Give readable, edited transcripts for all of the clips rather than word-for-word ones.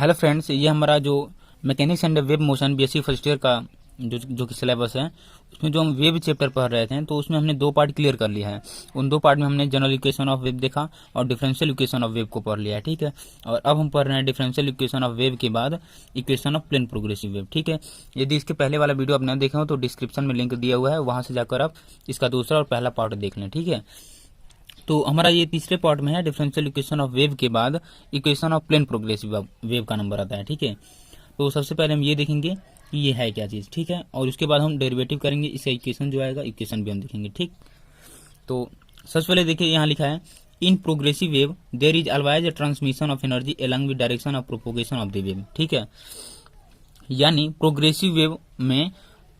Hello friends, ये हमारा जो mechanics and wave motion BSc first year का जो कि सिलेबस है, उसमें जो हम वेव चैप्टर पढ़ रहे थे तो उसमें हमने 2 पार्ट क्लियर कर लिया है। उन 2 पार्ट में हमने जनरल इक्वेशन ऑफ वेव देखा और डिफरेंशियल इक्वेशन ऑफ वेव को पढ़ लिया है। ठीक है, और अब हम पढ़ रहे हैं डिफरेंशियल इक्वेशन ऑफ वेव के बाद equation of plane progressive wave. ठीक है, यदि इसके पहले वाला वीडियो आप नहीं देखे हो तो डिस्क्रिप्शन में लिंक दिया हुआ है, वहां से जाकर आप इसका दूसरा और पहला पार्ट देख लें। ठीक है, तो हमारा ये तीसरे पार्ट में है डिफरेंशियल इक्वेशन ऑफ वेव के बाद equation of plane progressive wave का नंबर आता है। ठीक है, तो सबसे पहले हम ये देखेंगे कि ये है क्या चीज़। ठीक है, और उसके बाद हम डेरिवेटिव करेंगे, इसका इक्वेशन जो आएगा इक्वेशन भी हम देखेंगे। ठीक, तो सबसे पहले देखिए यहाँ लिखा है in progressive wave there is always a transmission of energy along with direction of propagation of the wave. ठीक है, यानी प्रोग्रेसिव वेव में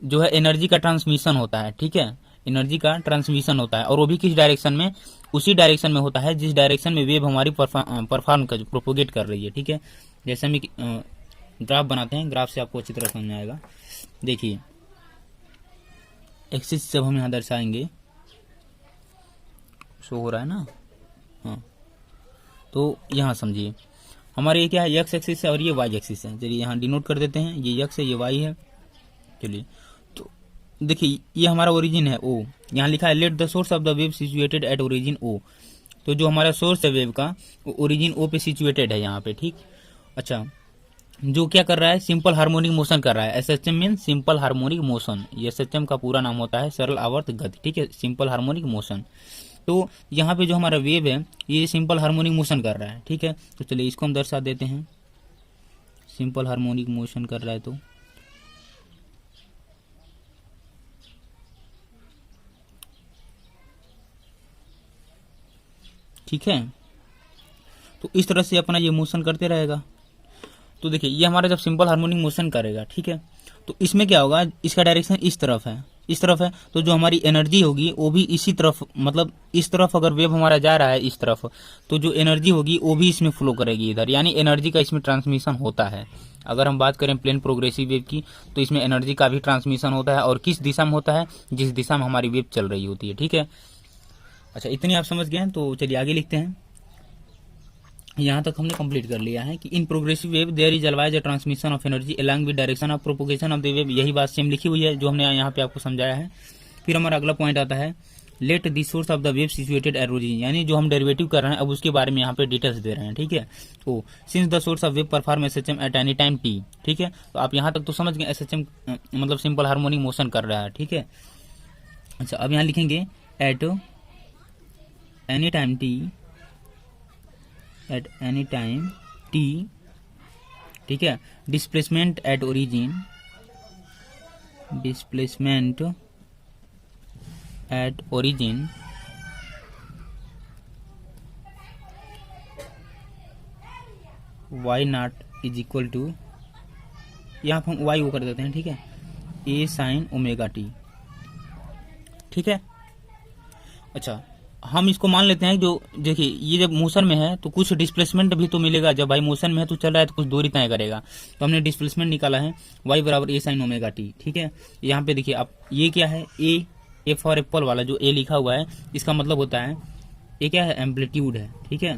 जो है एनर्जी का ट्रांसमिशन होता है। ठीक है, एनर्जी का ट्रांसमिशन होता है और वो भी किस डायरेक्शन में, उसी डायरेक्शन में होता है जिस डायरेक्शन में वेव हमारी परफॉर्म कर प्रोपोगेट कर रही है। ठीक है, जैसे हम ग्राफ बनाते हैं, ग्राफ से आपको अच्छी तरह समझ में आएगा। देखिए एक्सिस जब हम यहाँ दर्शाएंगे, शो हो रहा है ना, हाँ, तो यहाँ समझिए हमारे ये क्या है, एक्स एक्सिस है और ये वाई एक्सिस है। चलिए यहाँ डिनोट कर देते हैं, ये एक्स है ये वाई है। चलिए तो देखिए ये हमारा ओरिजिन है ओ, यहाँ लिखा है let the source of the wave situated at origin O. तो जो हमारा सोर्स है वेव का वो ओरिजिन ओ पे सिचुएटेड है यहाँ पे। ठीक, अच्छा, जो क्या कर रहा है, सिंपल हार्मोनिक मोशन कर रहा है। SHM mean simple harmonic motion, ये एसएचएम का पूरा नाम होता है सरल आवर्त गति। ठीक है, सिंपल हार्मोनिक मोशन। तो यहाँ पे जो हमारा वेव है ये सिंपल हार्मोनिक मोशन कर रहा है। ठीक है, तो चलिए इसको हम दर्शा देते हैं, सिंपल हार्मोनिक मोशन कर रहा है। तो ठीक है, तो इस तरह से अपना ये मोशन करते रहेगा। तो देखिए ये हमारा जब सिंपल हार्मोनिक मोशन करेगा, ठीक है, तो इसमें क्या होगा, इसका डायरेक्शन इस तरफ है, इस तरफ है, तो जो हमारी एनर्जी होगी वो भी इसी तरफ, मतलब इस तरफ अगर वेव हमारा जा रहा है इस तरफ, तो जो एनर्जी होगी वो भी इसमें फ्लो करेगी इधर, यानी एनर्जी का इसमें ट्रांसमिशन होता है। अगर हम बात करें प्लेन प्रोग्रेसिव वेव की तो इसमें एनर्जी का भी ट्रांसमिशन होता है, और किस दिशा में होता है, जिस दिशा में हमारी वेव चल रही होती है। ठीक है, अच्छा इतनी आप समझ गए हैं, तो चलिए आगे लिखते हैं। यहाँ तक हमने कंप्लीट कर लिया है कि in progressive wave there is always a transmission of energy along with direction of propagation of the wave. यही बात सेम लिखी हुई है जो हमने यहाँ पे आपको समझाया है। फिर हमारा अगला पॉइंट आता है let the source of the wave situated at origin, यानी जो हम डेरिवेटिव कर रहे हैं अब उसके बारे में यहाँ पे डिटेल्स दे रहे हैं। ठीक है, तो since the source of wave perform SHM eight any time t. ठीक है, तो आप यहाँ तक तो समझ गए, एसएचएम मतलब सिंपल हार्मोनिक मोशन कर रहा है। ठीक है, अच्छा अब यहाँ लिखेंगे at any time t, at any time t. ठीक है, displacement at origin, displacement at origin y naught is equal to, यहाँ पर हम वाई वो कर देते हैं। ठीक है, ए साइन ओमेगा टी। ठीक है, अच्छा हम इसको मान लेते हैं, जो देखिए ये जब मोशन में है तो कुछ डिस्प्लेसमेंट भी तो मिलेगा, जब भाई मोशन में है तो चल रहा है तो कुछ दूरी तय करेगा, तो हमने डिस्प्लेसमेंट निकाला है y बराबर ए साइन ओमेगा टी। ठीक है, यहाँ पे देखिए आप ये क्या है, ए फॉर एप्पल वाला जो ए लिखा हुआ है इसका मतलब होता है ये क्या है, एम्पलीट्यूड है। ठीक है,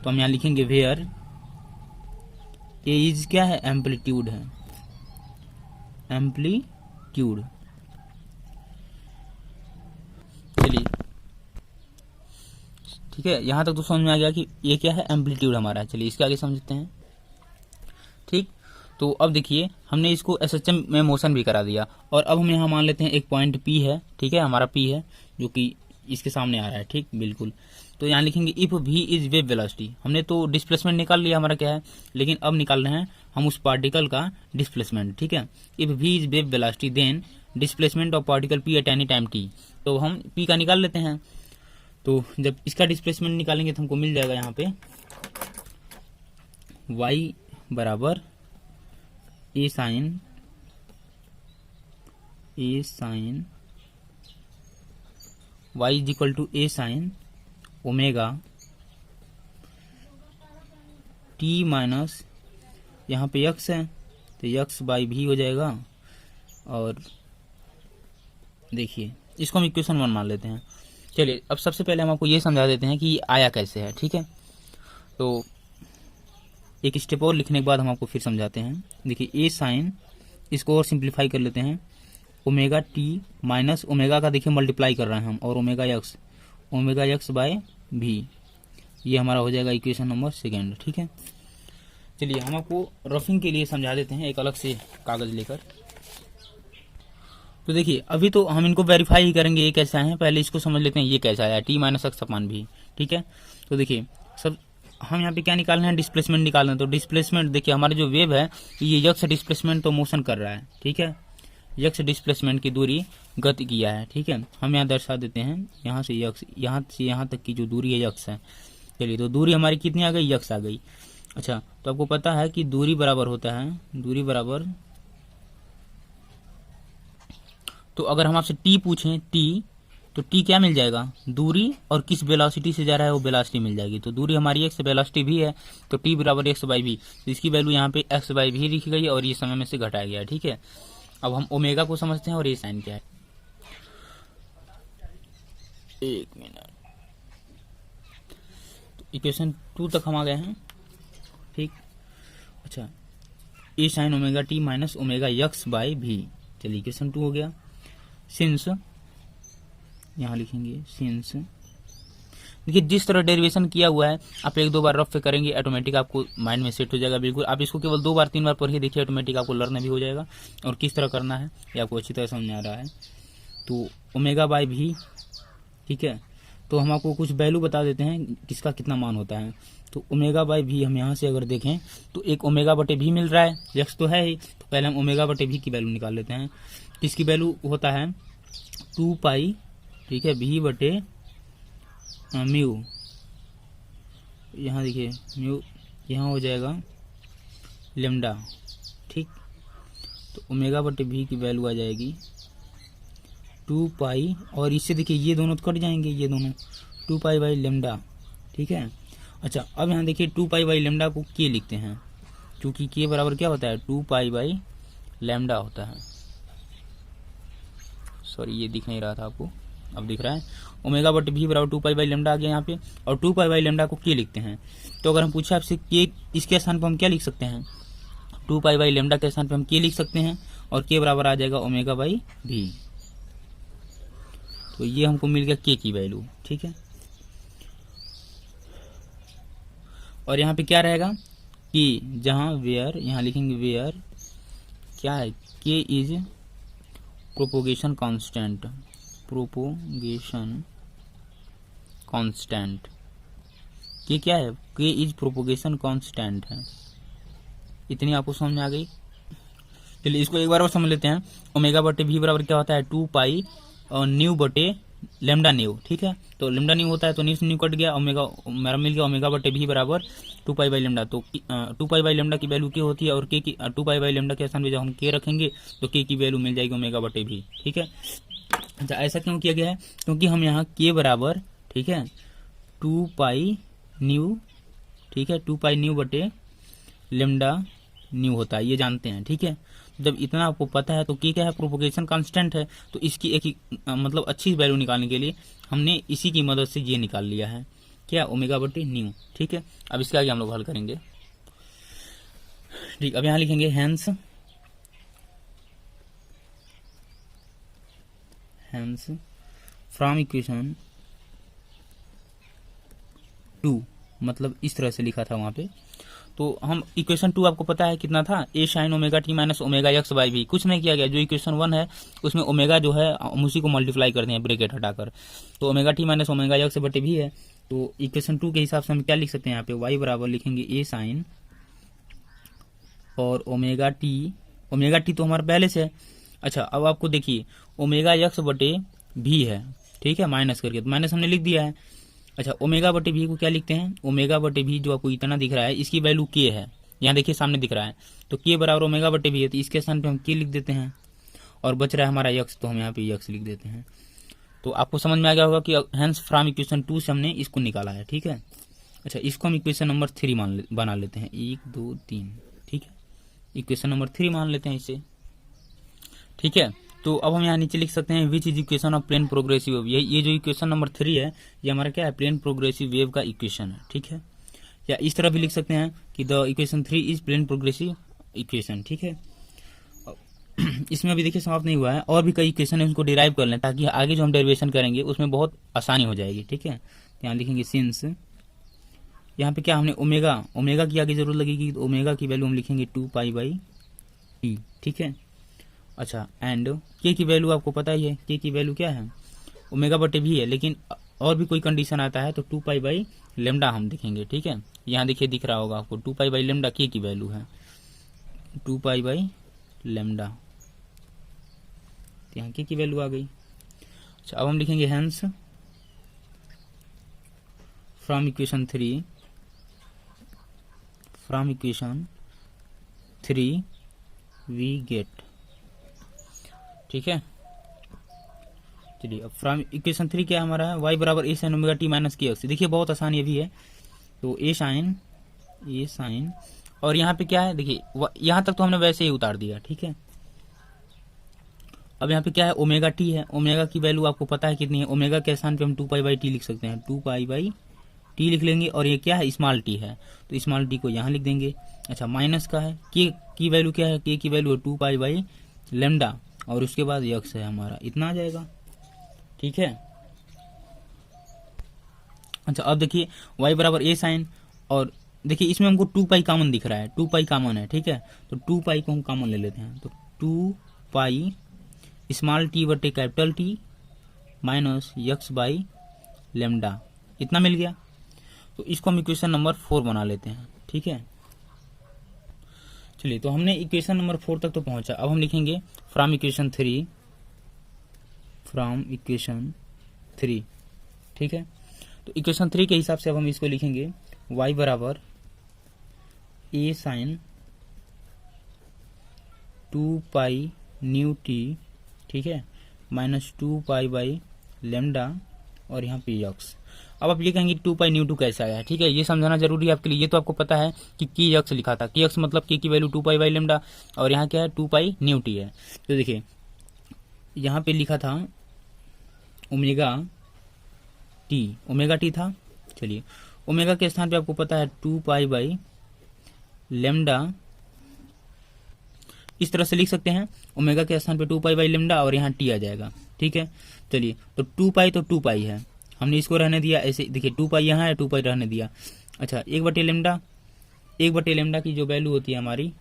तो हम यहाँ लिखेंगे वेयर ए इज क्या है, एम्पलीट्यूड है, एम्पलीट्यूड। चलिए ठीक है, यहाँ तक तो समझ में आ गया कि ये क्या है, एम्पलीट्यूड हमारा। चलिए इसके आगे समझते हैं। ठीक, तो अब देखिए हमने इसको एसएचएम में मोशन भी करा दिया, और अब हम यहाँ मान लेते हैं एक पॉइंट पी है। ठीक है, हमारा पी है जो कि इसके सामने आ रहा है। ठीक, बिल्कुल, तो यहाँ लिखेंगे if v is wave velocity. हमने तो डिस्प्लेसमेंट निकाल लिया हमारा क्या है, लेकिन अब निकाल रहे हैं हम उस पार्टिकल का डिस्प्लेसमेंट। ठीक है, if v is wave velocity then displacement of particle P at any time t. तो हम पी का निकाल लेते हैं, तो जब इसका डिस्प्लेसमेंट निकालेंगे तो हमको मिल जाएगा यहाँ पे y बराबर A sine y is equal to A sine omega T minus, यहाँ पे x है तो x बाई भी हो जाएगा। और देखिए इसको हम इक्वेशन 1 मान लेते हैं। चलिए अब सबसे पहले हम आपको ये समझा देते हैं कि ये आया कैसे है। ठीक है, तो एक स्टेप और लिखने के बाद हम आपको फिर समझाते हैं। देखिए ए साइन, इसको और सिंप्लीफाई कर लेते हैं, ओमेगा टी माइनस ओमेगा का देखिए मल्टीप्लाई कर रहे हैं हम, और ओमेगा यक्स बाय भी, ये हमारा हो जाएगा इक्वेशन नंबर सेकेंड। ठीक है, चलिए हम आपको रफिंग के लिए समझा देते हैं एक अलग से कागज लेकर। तो देखिए अभी तो हम इनको वेरीफाई ही करेंगे ये कैसा है, पहले इसको समझ लेते हैं ये कैसा है, टी माइनस एक्स अपान भी। ठीक है, तो देखिए सब हम यहाँ पे क्या निकालना है, डिस्प्लेसमेंट निकालना है। तो डिस्प्लेसमेंट देखिए हमारा जो वेव है ये यक्स डिस्प्लेसमेंट तो मोशन कर रहा है। ठीक है, यक्स डिस्प्लेसमेंट की दूरी गति किया है। ठीक है, हम यहाँ दर्शा देते हैं, यहाँ से यक्स, यहाँ से यहाँ तक की जो दूरी है यक्स है। चलिए तो दूरी हमारी कितनी आ गई, यक्स आ गई। अच्छा, तो आपको पता है कि दूरी बराबर होता है, दूरी बराबर, तो अगर हम आपसे टी पूछें टी, तो टी क्या मिल जाएगा, दूरी और किस वेलोसिटी से जा रहा है वो वेलोसिटी मिल जाएगी। तो दूरी हमारी एक्स, वेलोसिटी भी है, तो टी बराबर एक्स बाई वी, तो इसकी वैल्यू यहाँ पे एक्स बाई वी लिखी गई और ये समय में से घटाया गया। ठीक है, अब हम ओमेगा को समझते हैं और ये साइन क्या है। एक मिनट, तो इक्वेशन 2 तक हम आ गए हैं। ठीक, अच्छा, A sine omega T minus omega X by V, चलिए इक्वेशन 2 हो गया। सिंस, यहाँ लिखेंगे सिंस, देखिए जिस तरह डेरिवेशन किया हुआ है आप एक दो बार रफ पे करेंगे, ऑटोमेटिक आपको माइंड में सेट हो जाएगा बिल्कुल। आप इसको केवल 2 बार 3 बार पढ़िए, देखिए ऑटोमेटिक आपको लर्न भी हो जाएगा और किस तरह करना है ये आपको अच्छी तरह समझ में आ रहा है। तो ओमेगा बाई भी, ठीक है, तो हम आपको कुछ वैल्यू बता देते हैं किसका कितना मान होता है। तो ओमेगा बाई भी हम यहाँ से अगर देखें तो एक ओमेगा बटे भी मिल रहा है, यक्स तो है ही, तो पहले हम ओमेगा बटे भी की वैल्यू निकाल लेते हैं। किसकी वैल्यू होता है 2 पाई, ठीक है, भी बटे म्यू, यहाँ देखिए म्यू यहाँ हो जाएगा लेमडा। ठीक, तो ओमेगा बटे भी की वैल्यू आ जाएगी 2 पाई, और इससे देखिए ये दोनों तो कट जाएंगे, ये दोनों 2 पाई बाई लेमडा। ठीक है, अच्छा अब यहाँ देखिए 2 पाई बाई लेमडा को के लिखते हैं, क्योंकि के बराबर क्या होता है 2 पाई बाई लेमडा होता है। सॉरी ये दिख नहीं रहा था आपको, अब दिख रहा है। ओमेगा बटे भी बराबर 2 पाई बाई लेमडा आ गया यहाँ पे, और 2 पाई बाई लेमडा को के लिखते हैं। तो अगर हम पूछे आपसे के, इसके स्थान पर हम क्या लिख सकते हैं, 2 पाई बाई लेमडा के स्थान पर हम के लिख सकते हैं, और के बराबर आ जाएगा ओमेगा बाई भी। तो ये हमको मिल गया के की वैल्यू। ठीक है, और यहाँ पे क्या रहेगा कि जहाँ वेयर, यहाँ लिखेंगे वेयर क्या है, के is propagation constant, propagation constant, के क्या है, के इज प्रोपोगेशन कांस्टेंट है। इतनी आपको समझ में आ गई। चलिए इसको एक बार और समझ लेते हैं। ओमेगा बटे भी बराबर क्या होता है 2 पाई और न्यू बटे लेमडा न्यू। ठीक है, तो लेमडा न्यू होता है तो न्यू से न्यू कट गया, ओमेगा मेरा मिल गया ओमेगा बटे भी बराबर 2 पाई बाई लेमडा। तो 2 पाई बाई लेमडा की वैल्यू के होती है, और के की 2 पाई बाई लेमडा के स्थान पे जब हम के रखेंगे तो के की वैल्यू मिल जाएगी ओमेगा बटे भी। ठीक है, अच्छा ऐसा क्यों किया गया है, क्योंकि हम यहाँ के बराबर, ठीक है, 2 पाई न्यू, ठीक है, 2 पाई न्यू बटे लेमडा न्यू होता है, ये जानते हैं। ठीक है, जब इतना आपको पता है तो क्या है, प्रोपोगेशन कांस्टेंट है, तो इसकी एक मतलब अच्छी वैल्यू निकालने के लिए हमने इसी की मदद से ये निकाल लिया है, क्या, ओमेगा बटे न्यू। ठीक है, अब इसके आगे हम लोग हल करेंगे। ठीक, अब यहाँ लिखेंगे हेंस फ्रॉम इक्वेशन 2, मतलब इस तरह से लिखा था वहां पे। तो हम इक्वेशन 2 आपको पता है कितना था, A sine omega T minus omega X by V, कुछ नहीं किया गया। जो इक्वेशन 1 है उसमें ओमेगा जो है हम उसी को मल्टीप्लाई करते हैं ब्रैकेट हटाकर, तो omega T minus omega x बटे भी है। तो इक्वेशन 2 के हिसाब से हम क्या लिख सकते हैं, यहाँ पे वाई बराबर लिखेंगे ए साइन और ओमेगा टी तो हमारा पहले से है। अच्छा अब आपको देखिए ओमेगा यक्स बटे भी है, ठीक है, माइनस करके, तो माइनस हमने लिख दिया है। अच्छा ओमेगा बटे भी को क्या लिखते हैं, ओमेगा बटे भी जो आपको इतना दिख रहा है इसकी वैल्यू के है, यहाँ देखिए सामने दिख रहा है, तो के बराबर ओमेगा बटे भी है, तो इसके स्थान पे हम के लिख देते हैं, और बच रहा है हमारा यक्स, तो हम यहाँ पे यक्स लिख देते हैं। तो आपको समझ में आ गया होगा कि हेंस फ्रॉम इक्वेशन 2 से हमने इसको निकाला है। ठीक है, अच्छा इसको हम इक्वेशन नंबर 3 बना लेते हैं, 1 2 3, ठीक है, इक्वेशन नंबर 3 मान लेते हैं इसे। ठीक है, तो अब हम यहाँ नीचे लिख सकते हैं which is equation of plane progressive wave. ये जो इक्वेशन नंबर 3 है ये हमारा क्या है, प्लेन प्रोग्रेसिव वेव का इक्वेशन है। ठीक है, या इस तरह भी लिख सकते हैं कि the equation 3 is plane progressive equation. ठीक है, इसमें अभी देखिए समाप्त नहीं हुआ है, और भी कई इक्वेशन है उनको डिराइव कर लें ताकि आगे जो हम डेरिवेशन करेंगे उसमें बहुत आसानी हो जाएगी। ठीक है, यहाँ लिखेंगे सिंस, यहाँ पे क्या हमने ओमेगा की आगे जरूरत लगेगी, तो ओमेगा की वैल्यू हम लिखेंगे 2π/t। ठीक है, अच्छा, एंड के की वैल्यू आपको पता ही है, के की वैल्यू क्या है, ω/v है, लेकिन और भी कोई कंडीशन आता है तो 2π/λ हम देखेंगे। ठीक है, यहाँ देखिए दिख रहा होगा आपको 2π/λ के की वैल्यू है 2π/λ, यहाँ के की वैल्यू आ गई। अच्छा, अब हम लिखेंगे hence from equation 3 we get. ठीक है, चलिए अब फ्रॉम इक्वेशन 3 क्या हमारा है, y बराबर a sin omega T minus के एक्स। देखिए बहुत आसान ये भी है, तो a sin और यहाँ पे क्या है, देखिए यहाँ तक तो हमने वैसे ही उतार दिया। ठीक है, अब यहाँ पे क्या है, ओमेगा टी है, ओमेगा की वैल्यू आपको पता है कितनी है, ओमेगा के स्थान पे हम 2π/t लिख सकते हैं, 2π/t लिख लेंगे, और ये क्या है, स्मॉल टी है, तो स्मॉल टी को यहाँ लिख देंगे। अच्छा, माइनस का है, के की वैल्यू क्या है, के की वैल्यू है 2π/λ, और उसके बाद यक्स है हमारा, इतना आ जाएगा। ठीक है, अच्छा, अब देखिए y बराबर a sin, और देखिए इसमें हमको 2π कॉमन दिख रहा है, 2π कॉमन है। ठीक है, तो 2π को हम कॉमन ले लेते हैं, तो 2π स्मॉल टी बटे कैपिटल टी माइनस x/λ, इतना मिल गया। तो इसको हम इक्वेशन नंबर 4 बना लेते हैं। ठीक है, चलिए, तो हमने इक्वेशन नंबर 4 तक तो पहुंचा, अब हम लिखेंगे फ्रॉम इक्वेशन 3। ठीक है, तो इक्वेशन 3 के हिसाब से अब हम इसको लिखेंगे y बराबर a sin 2π/t। ठीक है, माइनस 2π/λ, और यहाँ पे यक्स। अब आप ये कहेंगे 2π/2 कैसे आया है। ठीक है, ये समझाना जरूरी है आपके लिए, ये तो आपको पता है कि की यक्स लिखा था, की यक्स मतलब की वैल्यू 2π/λ, और यहाँ क्या है 2π/t है। तो देखिए यहाँ पे लिखा था ओमेगा टी था, चलिए ओमेगा के स्थान पे आपको पता है 2π/λ, इस तरह से लिख सकते हैं, ओमेगा के स्थान पे 2π/λ और यहाँ टी आ जाएगा। ठीक है, चलिए, तो 2π तो 2π है, हमने इसको रहने दिया ऐसे, देखिए 2π यहाँ है, 2π रहने दिया। अच्छा, 1/λ की जो वैल्यू होती है हमारी,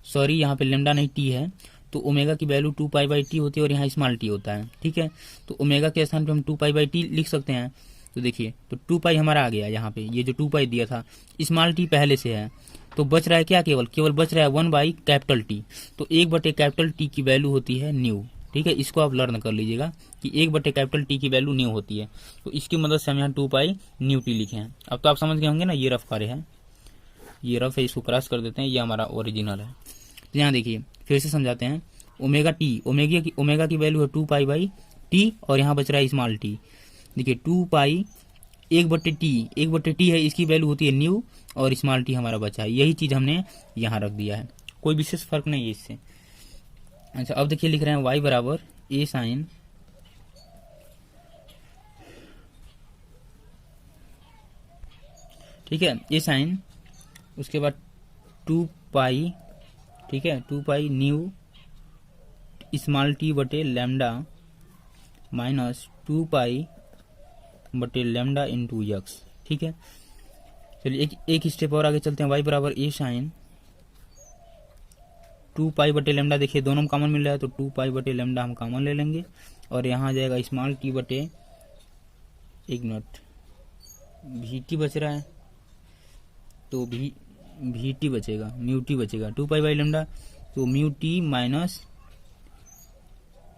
सॉरी यहाँ पे लेमडा नहीं टी है, तो ओमेगा की वैल्यू 2π/t होती है, और यहाँ स्मॉल टी होता है। ठीक है, तो ओमेगा के स्थान पे हम 2π/t लिख सकते हैं, तो देखिए तो 2π हमारा आ गया यहाँ पे, ये जो 2π दिया था, स्मॉल टी पहले से है, तो बच रहा है क्या, केवल बच रहा है 1/T। तो 1/T की वैल्यू होती है न्यू। ठीक है, इसको आप लर्न कर लीजिएगा कि 1/T की वैल्यू न्यू होती है, तो इसकी मदद से हम यहाँ 2π/t लिखे हैं। अब तो आप समझ गए होंगे ना, ये रफ कार्य है, ये रफ है, इसको क्रॉस कर देते हैं, ये हमारा ओरिजिनल है। तो यहाँ देखिए फिर से समझाते हैं, ओमेगा की वैल्यू है 2π/t, और यहाँ बच रहा है स्मॉल टी। देखिए 2π 1/t है, इसकी वैल्यू होती है न्यू, और स्मॉल टी हमारा बचा है, यही चीज हमने यहाँ रख दिया है, कोई विशेष फर्क नहीं है इससे। अच्छा, अब देखिए लिख रहे हैं y बराबर a sin ठीक है, a sin, उसके बाद 2π, ठीक है, 2π न्यू स्मॉल टी बटे लैम्डा माइनस 2π/λ इंटू यक्स। ठीक है, चलिए एक स्टेप और आगे चलते हैं, y बराबर a sin 2π/λ, देखिए दोनों में कॉमन मिल रहा है, तो 2π/λ हम कॉमन ले लेंगे, और यहाँ आ जाएगा स्मॉल टी बटे, एक मिनट, वी बच रहा है, तो वी टी बचेगा, म्यू टी बचेगा, 2π/λ, तो म्यू टी माइनस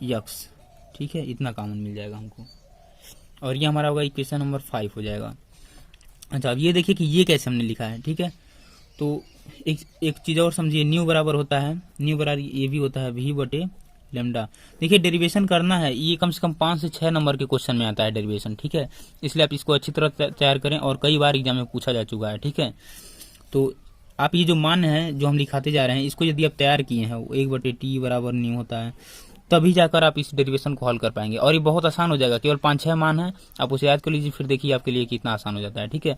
यक्स। ठीक है, इतना कॉमन मिल जाएगा हमको, और ये हमारा होगा इक्वेशन नंबर 5 हो जाएगा। अच्छा, अब ये देखिए कि ये कैसे हमने लिखा है। ठीक है, तो एक चीज और समझिए, न्यू बराबर होता है, न्यू बराबर ये भी होता है v/λ। देखिए डेरिवेशन करना है, ये कम से कम 5 से 6 नंबर के क्वेश्चन में आता है डेरिवेशन। ठीक है, इसलिए आप इसको अच्छी तरह तैयार करें, और कई बार एग्जाम में पूछा जा चुका है। ठीक है, तो आप ये जो मान है जो हम लिखाते जा रहे हैं, इसको यदि आप तैयार किए हैं, 1/t बराबर न्यू होता है, तभी जाकर आप इस डेरिवेशन को हल कर पाएंगे, और ये बहुत आसान हो जाएगा। केवल 5-6 मान है, आप उसे याद कर लीजिए, फिर देखिए आपके लिए कितना आसान हो जाता है। ठीक है,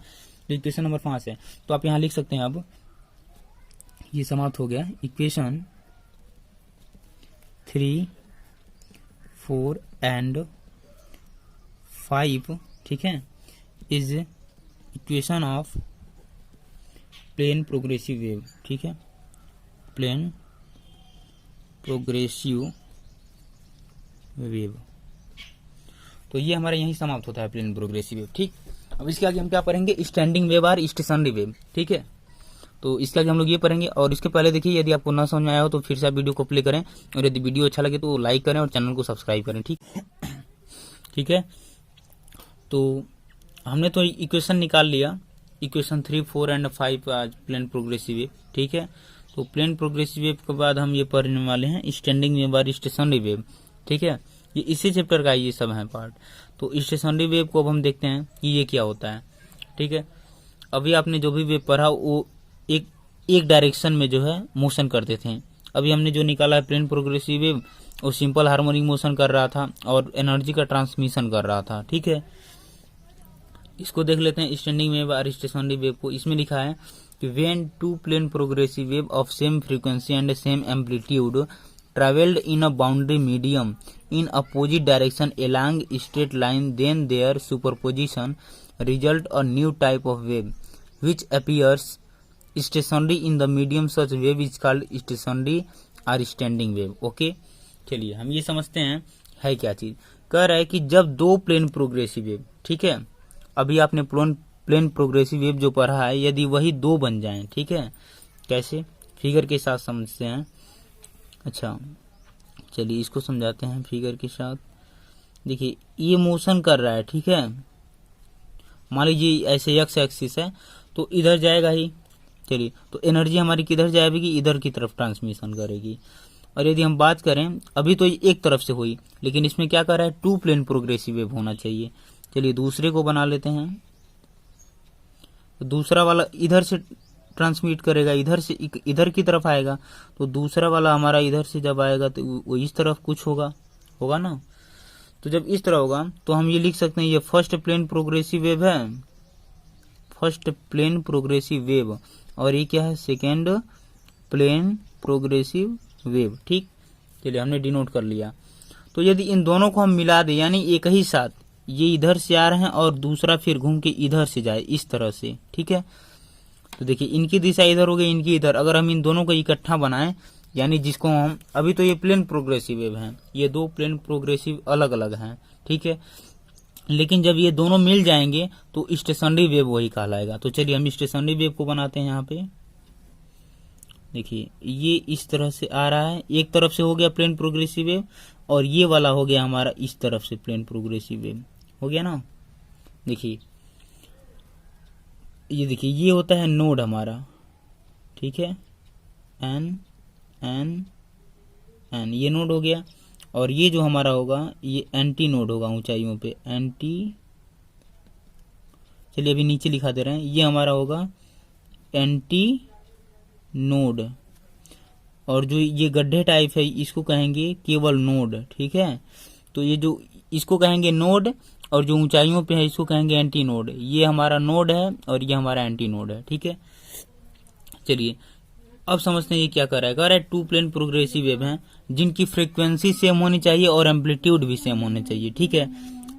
तो इक्वेशन नंबर 5 है, तो आप यहाँ लिख सकते हैं। अब ये समाप्त हो गया। इक्वेशन 3, 4 एंड 5, ठीक है, is equation of plane progressive wave. ठीक है, प्लेन प्रोग्रेसिव वेव। तो ये हमारा यही समाप्त होता है, प्लेन प्रोग्रेसिव वेव। ठीक, अब इसके आगे हम क्या पढ़ेंगे, स्टैंडिंग वेव और स्टेशनरी वेव। ठीक है, तो इसके आगे हम लोग ये पढ़ेंगे। और इसके पहले देखिए, यदि आपको ना समझ में आया हो तो फिर से आप वीडियो को प्ले करें, और यदि वीडियो अच्छा लगे तो लाइक करें और चैनल को सब्सक्राइब करें। ठीक है, तो हमने तो इक्वेशन निकाल लिया, इक्वेशन 3, 4 एंड 5 आज प्लेन प्रोग्रेसिव वेव। ठीक है, तो प्लेन प्रोग्रेसिव वेव के बाद हम ये पढ़ने वाले हैं स्टैंडिंग वेव और स्टेशनरी वेव। ठीक है, ये इसी चैप्टर का ये सब है पार्ट। तो स्टेशनरी वेव को अब हम देखते हैं कि ये क्या होता है। ठीक है, अभी आपने जो भी वेव पढ़ा वो एक डायरेक्शन में जो है मोशन करते थे। अभी हमने जो निकाला है प्लेन प्रोग्रेसिव वेव, वो सिंपल हार्मोनिक मोशन कर रहा था और एनर्जी का ट्रांसमिशन कर रहा था। ठीक है, इसको देख लेते हैं स्टैंडिंग वेव और स्टेशनरी वेव को। इसमें लिखा है कि when two plane progressive wave of same frequency and same amplitude travelled in a boundary medium in opposite direction along straight line, then their superposition result a new type of wave which appears stationary in the medium. Such wave is called stationary or standing wave. Okay, चलिए हम ये समझते हैं है क्या चीज। कह रहा है कि जब दो प्लेन प्रोग्रेसिव वेव, ठीक है, अभी आपने प्लेन प्रोग्रेसिव वेव जो पढ़ा है, यदि वही दो बन जाएं, ठीक है, कैसे, फिगर के साथ समझते हैं। अच्छा, चलिए इसको समझाते हैं फिगर के साथ। देखिए ये मोशन कर रहा है, ठीक है, मान लीजिए ऐसे एक्स एक्सिस है, तो इधर जाएगा ही। चलिए, तो एनर्जी हमारी किधर जाएगी, इधर की तरफ ट्रांसमिशन करेगी। और यदि हम बात करें, अभी तो एक तरफ से हुई, लेकिन इसमें क्या कर रहा है, टू प्लेन प्रोग्रेसिव वेव होना चाहिए। चलिए दूसरे को बना लेते हैं। तो दूसरा वाला इधर से ट्रांसमिट करेगा, इधर से इधर की तरफ आएगा, तो दूसरा वाला हमारा इधर से जब आएगा तो वो इस तरफ कुछ होगा ना। तो जब इस तरह होगा तो हम ये लिख सकते हैं, ये फर्स्ट प्लेन प्रोग्रेसिव वेव है, फर्स्ट प्लेन प्रोग्रेसिव वेव, और ये क्या है, सेकेंड प्लेन प्रोग्रेसिव वेव। ठीक, चलिए हमने डिनोट कर लिया। तो यदि इन दोनों को हम मिला दें, यानी एक ही साथ ये इधर से आ रहे हैं और दूसरा फिर घूम के इधर से जाए, इस तरह से, ठीक है, तो देखिए इनकी दिशा इधर हो गई, इनकी इधर। अगर हम इन दोनों को इकट्ठा बनाएं, यानी जिसको हम, अभी तो ये प्लेन प्रोग्रेसिव वेव हैं, ये दो प्लेन प्रोग्रेसिव अलग अलग हैं, ठीक है, लेकिन जब ये दोनों मिल जाएंगे तो स्टेशनरी वेव वही कहलाएगा। तो चलिए हम स्टेशनरी वेव को बनाते हैं। यहाँ पे देखिए ये इस तरह से आ रहा है, एक तरफ से हो गया प्लेन प्रोग्रेसिव वेव, और ये वाला हो गया हमारा इस तरफ से प्लेन प्रोग्रेसिव वेव, हो गया ना। देखिए ये देखिए ये होता है नोड हमारा, ठीक है, एन एन एन, ये नोड हो गया। और ये जो हमारा होगा ये एंटी नोड होगा ऊंचाइयों पे, एंटी। चलिए अभी नीचे लिखा दे रहे हैं, ये हमारा होगा एंटी नोड। और जो ये गड्ढे टाइप है इसको कहेंगे केवल नोड, ठीक है। तो ये जो इसको कहेंगे नोड, और जो ऊंचाइयों पे है इसको कहेंगे एंटी नोड। ये हमारा नोड है और ये हमारा एंटी नोड है, ठीक है। चलिए अब समझते हैं ये क्या कर रहा है। टू प्लेन प्रोग्रेसिव वेव हैं जिनकी फ्रीक्वेंसी सेम होनी चाहिए और एम्पलीट्यूड भी सेम होने चाहिए, ठीक है।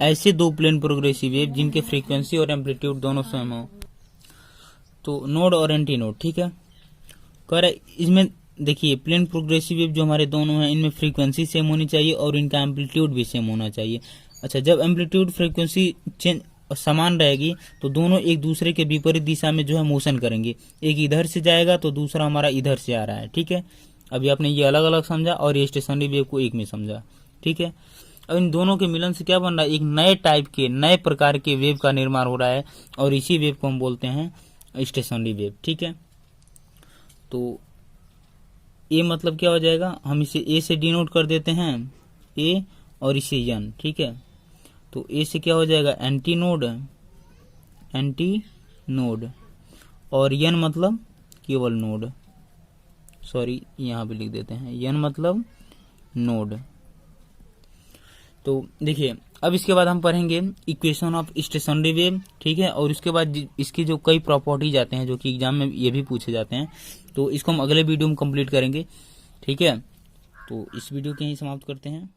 ऐसे दो प्लेन प्रोग्रेसिव वेव जिनके फ्रीक्वेंसी और एम्पलीट्यूड दोनों सेम हो, तो नोड और एंटी नोड, ठीक है। कह रहा है इसमें देखिए प्लेन प्रोग्रेसिव वेव जो हमारे दोनों हैं, इनमें फ्रीक्वेंसी सेम होनी चाहिए और इनका एम्पलीट्यूड भी सेम होना चाहिए। अच्छा, जब एम्पलीट्यूड फ्रीक्वेंसी चेंज समान रहेगी तो दोनों एक दूसरे के विपरीत दिशा में जो है मोशन करेंगे। एक इधर से जाएगा तो दूसरा हमारा इधर से आ रहा है, ठीक है। अभी आपने ये अलग अलग समझा और ये स्टेशनरी वेव को एक में समझा, ठीक है। अब इन दोनों के मिलन से क्या बन रहा है, एक नए टाइप के, नए प्रकार के वेव का निर्माण हो रहा है, और इसी वेव को हम बोलते हैं स्टेशनरी वेव, ठीक है। तो ए मतलब क्या हो जाएगा, हम इसे ए से डिनोट कर देते हैं, ए, और इसे एन, ठीक है। तो ए से क्या हो जाएगा, एंटी नोड, एंटी नोड, और एन मतलब केवल नोड, सॉरी यहाँ पे लिख देते हैं, एन मतलब नोड, तो देखिए अब इसके बाद हम पढ़ेंगे इक्वेशन ऑफ स्टेशनरी वेव, ठीक है, और उसके बाद इसकी जो कई प्रॉपर्टीज आते हैं जो कि एग्जाम में ये भी पूछे जाते हैं, तो इसको हम अगले वीडियो में कंप्लीट करेंगे, ठीक है। तो इस वीडियो के यहीं समाप्त करते हैं।